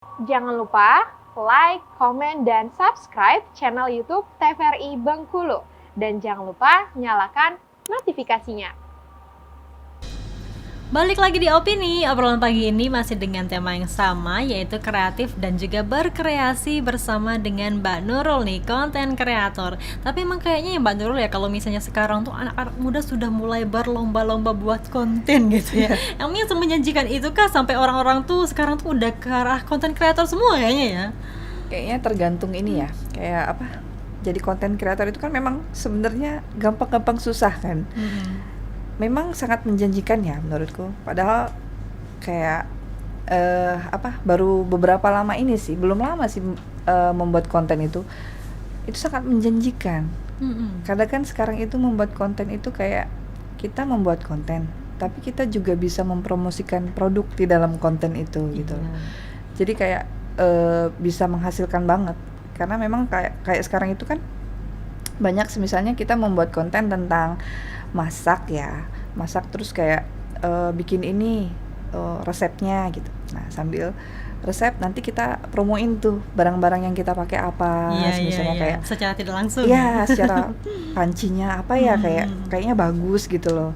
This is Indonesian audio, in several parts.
Jangan lupa like, komen, dan subscribe channel YouTube TVRI Bengkulu. Dan jangan lupa nyalakan notifikasinya. Balik lagi di Opini, obrolan pagi ini masih dengan tema yang sama, yaitu kreatif dan juga berkreasi bersama dengan Mbak Nurul nih, konten kreator. Tapi emang kayaknya ya Mbak Nurul ya, kalau misalnya sekarang tuh anak-anak muda sudah mulai berlomba-lomba buat konten gitu ya. Emangnya semenjanjikan itu kah sampai orang-orang tuh sekarang tuh udah ke arah konten kreator semua kayaknya ya? Kayaknya tergantung ini ya, kayak apa? Jadi konten kreator itu kan memang sebenarnya gampang-gampang susah kan. Memang sangat menjanjikan ya menurutku. Padahal kayak baru beberapa lama ini sih, belum lama sih membuat konten itu sangat menjanjikan. Karena kan sekarang itu membuat konten itu kayak kita membuat konten, tapi kita juga bisa mempromosikan produk di dalam konten itu gitu. Jadi kayak bisa menghasilkan banget. Karena memang kayak sekarang itu kan banyak misalnya kita membuat konten tentang masak terus kayak bikin ini resepnya gitu. Nah sambil resep nanti kita promoin tuh barang-barang yang kita pakai apa, misalnya kayak secara tidak langsung. Iya, secara pancinya apa ya kayaknya bagus gitu loh.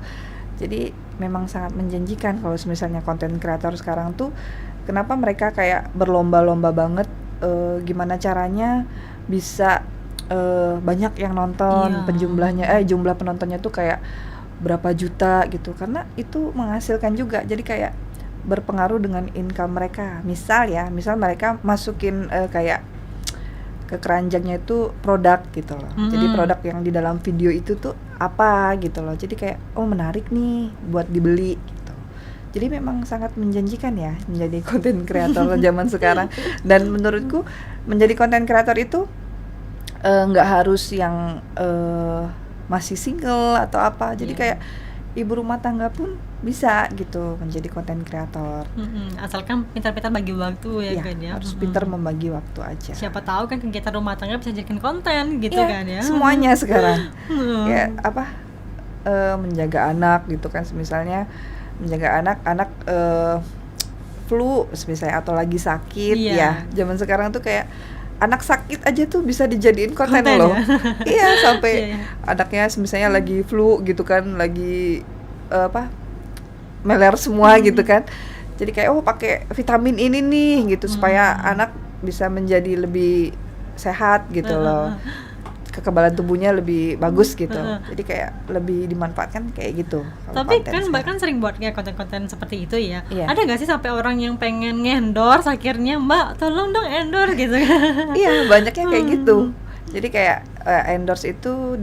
Jadi memang sangat menjanjikan kalau misalnya konten kreator sekarang tuh. Kenapa mereka kayak berlomba-lomba banget gimana caranya bisa banyak yang nonton, jumlah penontonnya tuh kayak berapa juta gitu, karena itu menghasilkan juga. Jadi kayak berpengaruh dengan income mereka. Misal mereka masukin kayak ke keranjangnya itu produk gitu loh. Jadi produk yang di dalam video itu tuh apa gitu loh. Jadi kayak menarik nih buat dibeli gitu. Jadi memang sangat menjanjikan ya menjadi konten kreator zaman sekarang. Dan menurutku menjadi konten kreator itu nggak harus yang masih single atau apa. Jadi kayak ibu rumah tangga pun bisa gitu menjadi konten kreator. Asalkan pintar-pintar bagi waktu ya kan ya. Harus pintar membagi waktu aja. Siapa tahu kan kegiatan rumah tangga bisa jadikan konten gitu kan ya. Semuanya sekarang. Ya menjaga anak gitu kan, misalnya menjaga anak flu misalnya atau lagi sakit ya. Zaman sekarang tuh kayak anak sakit aja tuh bisa dijadiin konten loh. Iya, sampai anaknya misalnya lagi flu gitu kan, lagi meler semua gitu kan. Jadi kayak pakai vitamin ini nih gitu supaya anak bisa menjadi lebih sehat gitu loh. Kekebalan tubuhnya lebih bagus gitu. Jadi kayak lebih dimanfaatkan kayak gitu. Tapi kan Mbak kan sering buat kayak konten-konten seperti itu ya. Ada nggak sih sampai orang yang pengen nge-endorse akhirnya, Mbak tolong dong endorse gitu? Iya, banyaknya kayak gitu. Jadi kayak endorse itu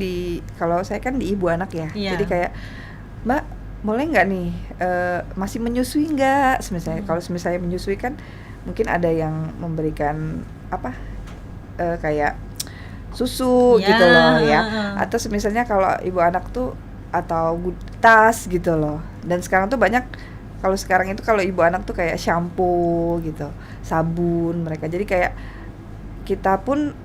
kalau saya kan di ibu anak ya. Jadi kayak, Mbak boleh nggak nih masih menyusui nggak? Kalau misalnya menyusui kan mungkin ada yang memberikan kayak susu gitu loh ya. Atau misalnya kalau ibu anak tuh atau tas gitu loh. Dan sekarang tuh banyak, kalau sekarang itu kalau ibu anak tuh kayak shampoo gitu, sabun mereka. Jadi kayak kita pun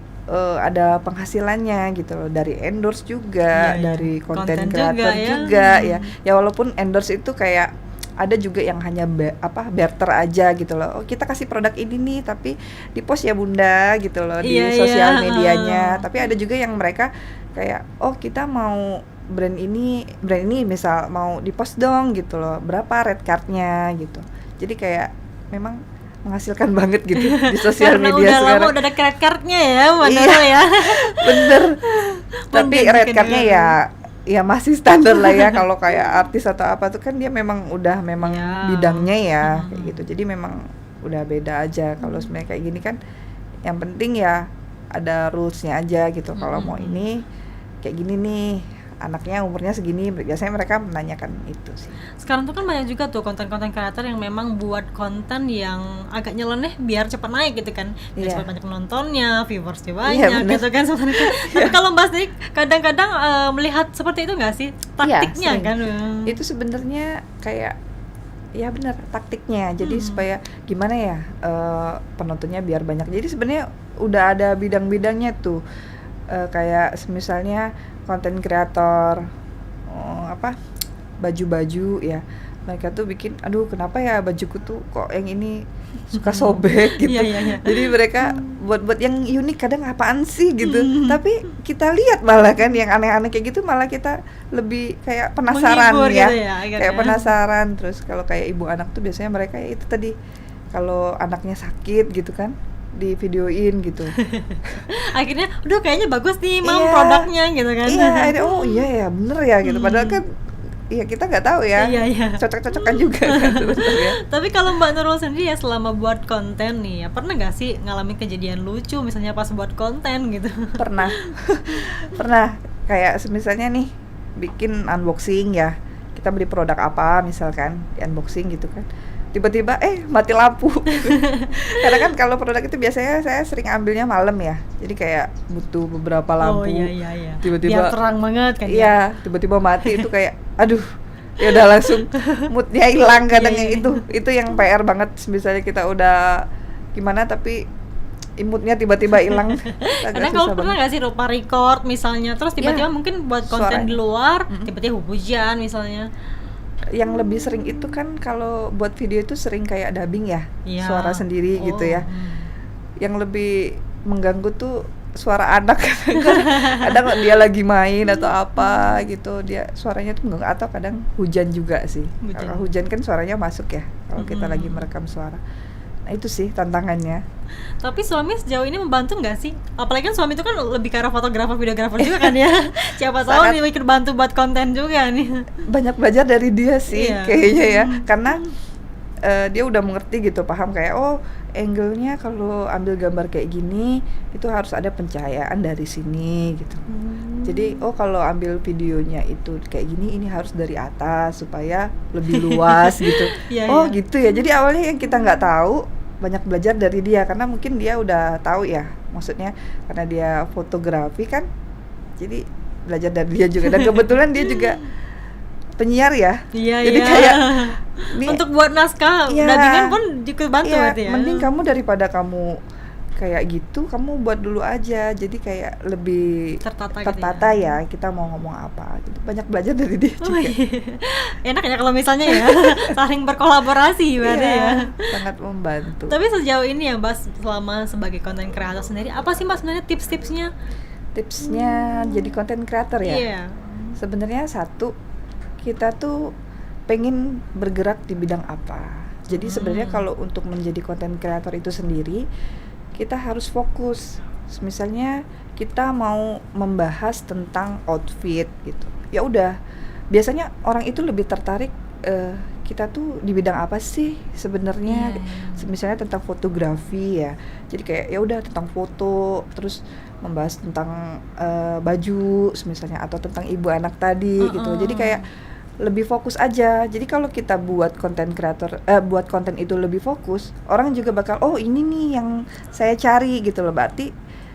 ada penghasilannya gitu loh, dari endorse juga, dari konten kreator juga ya. Ya walaupun endorse itu kayak ada juga yang hanya barter aja gitu loh. Kita kasih produk ini nih tapi di post ya bunda gitu loh di sosial medianya. Tapi ada juga yang mereka kayak kita mau brand ini misal mau di post dong gitu loh, berapa red cardnya gitu. Jadi kayak memang menghasilkan banget gitu di sosial media udah sekarang. Lama udah ada red cardnya ya, bener ya. Bener. Tapi red cardnya ya masih standar lah ya. Kalau kayak artis atau apa tuh kan dia memang bidangnya ya kayak gitu. Jadi memang udah beda aja. Kalau sebenarnya kayak gini kan yang penting ya ada rulesnya aja gitu. Kalau mau ini kayak gini nih, anaknya umurnya segini, biasanya mereka menanyakan itu sih. Sekarang tuh kan banyak juga tuh konten-konten kreator yang memang buat konten yang agak nyeleneh biar cepat naik gitu kan, biar cepat banyak penontonnya, viewersnya banyak gitu kan sebenarnya. Tapi kalau Mbak Sdik kadang-kadang melihat seperti itu nggak sih taktiknya kan? Itu sebenarnya kayak ya benar taktiknya. Jadi supaya gimana ya penontonnya biar banyak. Jadi sebenarnya udah ada bidang-bidangnya tuh. Kayak misalnya konten kreator baju-baju ya, mereka tuh bikin, aduh kenapa ya bajuku tuh kok yang ini suka sobek gitu. Iya. Jadi mereka buat yang unik kadang apaan sih gitu. Tapi kita lihat malah kan yang aneh-aneh kayak gitu malah kita lebih kayak penasaran Menghibur ya. gitu ya, Kayak penasaran. Terus kalau kayak ibu anak tuh biasanya mereka ya itu tadi kalau anaknya sakit gitu kan di videoin gitu. Akhirnya udah kayaknya bagus nih mam Iya. produknya gitu kan. Iya, akhirnya, oh iya ya bener ya gitu. Padahal kan ya kita nggak tahu ya. Iya. Cocok-cocokan juga kan sebenarnya. Tapi kalau Mbak Nurul sendiri ya selama buat konten nih, ya pernah nggak sih ngalamin kejadian lucu misalnya pas buat konten gitu? Pernah kayak misalnya nih bikin unboxing ya, kita beli produk apa misalkan di unboxing gitu kan, tiba-tiba mati lampu. Karena kan kalau produk itu biasanya saya sering ambilnya malam ya, jadi kayak butuh beberapa lampu. Oh iya. Tiba-tiba biar terang banget kan. iya, tiba-tiba mati itu kayak aduh, ya udah langsung moodnya hilang kadang. Iya. Itu yang PR banget, misalnya kita udah gimana tapi moodnya tiba-tiba hilang. Karena kalau pernah nggak sih lupa record misalnya, terus tiba-tiba Ya, mungkin buat konten di luar, tiba-tiba hujan misalnya. Yang lebih sering itu kan kalau buat video itu sering kayak dubbing ya, Iya. suara sendiri gitu ya. Yang lebih mengganggu tuh suara anak. Kadang dia lagi main atau apa gitu, dia suaranya tuh mengganggu, atau kadang hujan juga sih. Kalau hujan kan suaranya masuk ya kalau kita lagi merekam suara. Nah itu sih tantangannya. Tapi suami sejauh ini membantu nggak sih? Apalagi kan suami itu kan lebih ke arah fotografer, videografer juga kan ya. Siapa tahu nih ikut bantu buat konten juga nih. Banyak belajar dari dia sih kayaknya ya. Karena dia udah mengerti gitu, paham kayak oh angle-nya kalau ambil gambar kayak gini itu harus ada pencahayaan dari sini gitu. Jadi kalau ambil videonya itu kayak gini, ini harus dari atas supaya lebih luas gitu. Gitu ya. Jadi awalnya yang kita nggak tahu, banyak belajar dari dia karena mungkin dia udah tahu ya, maksudnya karena dia fotografi kan, jadi belajar dari dia juga. Dan kebetulan dia juga penyiar ya. Jadi kayak untuk buat naskah dubbingan pun ikut bantu berarti ya. Mending kamu daripada kamu kayak gitu, kamu buat dulu aja. Jadi kayak lebih tertata ya. Kita mau ngomong apa gitu. Banyak belajar dari dia juga. Enak ya kalau misalnya ya saling berkolaborasi berarti ya. Sangat membantu. Tapi sejauh ini ya Mbak, selama sebagai konten kreator sendiri, apa sih Mbak sebenarnya tips-tipsnya? Tipsnya jadi konten kreator ya. Sebenarnya satu, kita tuh pengen bergerak di bidang apa. Jadi sebenarnya kalau untuk menjadi konten kreator itu sendiri, kita harus fokus. Misalnya kita mau membahas tentang outfit gitu. Ya udah, biasanya orang itu lebih tertarik kita tuh di bidang apa sih sebenarnya. Misalnya tentang fotografi ya. Jadi kayak ya udah tentang foto, terus membahas tentang baju misalnya, atau tentang ibu anak tadi gitu. Jadi kayak lebih fokus aja. Jadi kalau kita buat konten kreator, buat konten itu lebih fokus, orang juga bakal oh ini nih yang saya cari gitu loh, berarti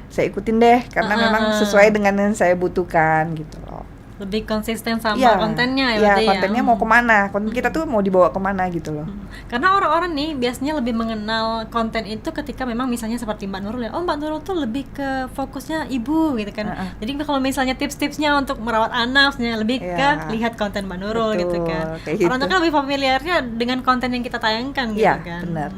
saya ikutin deh karena memang sesuai dengan yang saya butuhkan gitu loh. Lebih konsisten sama kontennya ya. Kontennya mau kemana, konten kita tuh mau dibawa kemana gitu loh. Karena orang-orang nih biasanya lebih mengenal konten itu ketika memang misalnya seperti Mbak Nurul ya, oh Mbak Nurul tuh lebih ke fokusnya ibu gitu kan. Jadi kalau misalnya tips-tipsnya untuk merawat anak lebih ke lihat konten Mbak Nurul. Betul, gitu kan. Orang tuh kan lebih familiarnya dengan konten yang kita tayangkan gitu kan. Benar.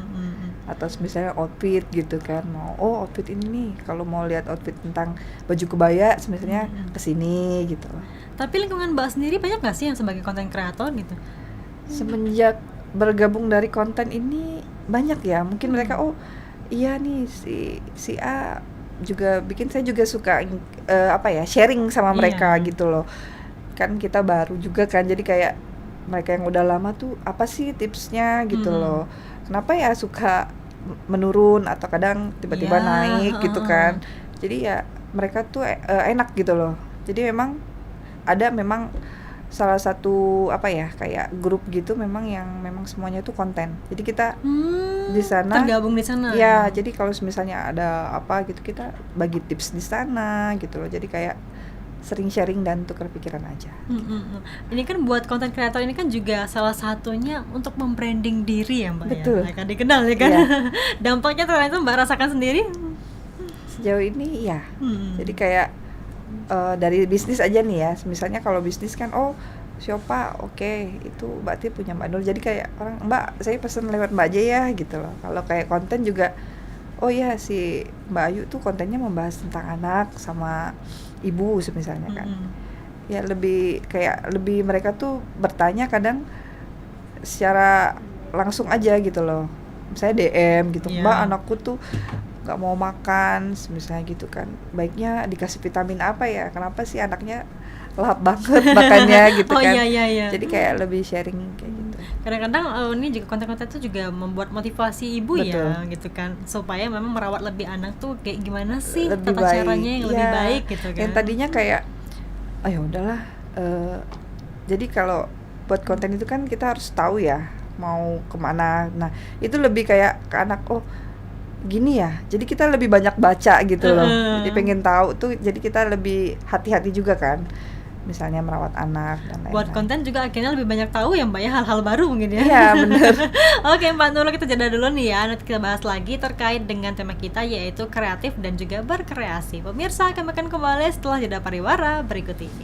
Atau misalnya outfit gitu kan, mau outfit ini nih, kalau mau lihat outfit tentang baju kebaya misalnya kesini gitu. Tapi lingkungan Mbak sendiri banyak nggak sih yang sebagai konten kreator gitu? Semenjak bergabung dari konten ini banyak ya, mungkin mereka iya nih si A juga bikin, saya juga suka sharing sama mereka gitu loh. Kan kita baru juga kan, jadi kayak mereka yang udah lama tuh apa sih tipsnya gitu loh. Kenapa ya suka menurun atau kadang tiba-tiba naik gitu kan. Jadi ya mereka tuh enak gitu loh. Jadi memang salah satu kayak grup gitu memang yang memang semuanya tuh konten. Jadi kita di sana tergabung di sana. Ya, jadi kalau misalnya ada apa gitu kita bagi tips di sana gitu loh. Jadi kayak sering sharing dan tukar pikiran aja. Ini kan buat konten kreator ini kan juga salah satunya untuk membranding diri ya Mbak. Betul. Ya, akan dikenal ya kan. Dampaknya ternyata Mbak rasakan sendiri? Sejauh ini ya. Jadi kayak dari bisnis aja nih ya, misalnya kalau bisnis kan Siopa, oke, itu berarti punya Mbak Nur. Jadi kayak orang, Mbak, saya pesen lewat Mbak aja ya gitu loh. Kalau kayak konten juga, oh ya si Mbak Ayu tuh kontennya membahas tentang anak sama ibu misalnya kan. Ya lebih kayak lebih mereka tuh bertanya kadang secara langsung aja gitu loh. Misalnya DM gitu, Mbak anakku tuh nggak mau makan, misalnya gitu kan. Baiknya dikasih vitamin apa ya? Kenapa sih anaknya lahap banget makannya gitu kan. Iya. Jadi kayak lebih sharing kayak gitu. Kadang-kadang ini juga konten-konten itu juga membuat motivasi ibu. Betul. Ya gitu kan, supaya memang merawat lebih anak tuh kayak gimana sih lebih tata baik. Caranya yang lebih baik gitu kan. Yang tadinya kayak ayo udahlah, jadi kalau buat konten itu kan kita harus tahu ya mau kemana. Nah itu lebih kayak ke anak, oh gini ya, jadi kita lebih banyak baca gitu loh. Jadi pengen tahu tuh, jadi kita lebih hati-hati juga kan, misalnya merawat anak dan lain-lain. Buat konten juga akhirnya lebih banyak tahu ya Mbak ya, hal-hal baru mungkin ya. Iya benar. Oke Mbak Nurul, kita jeda dulu nih ya, nanti kita bahas lagi terkait dengan tema kita yaitu kreatif dan juga berkreasi. Pemirsa, kami akan kembali setelah jeda pariwara berikut ini.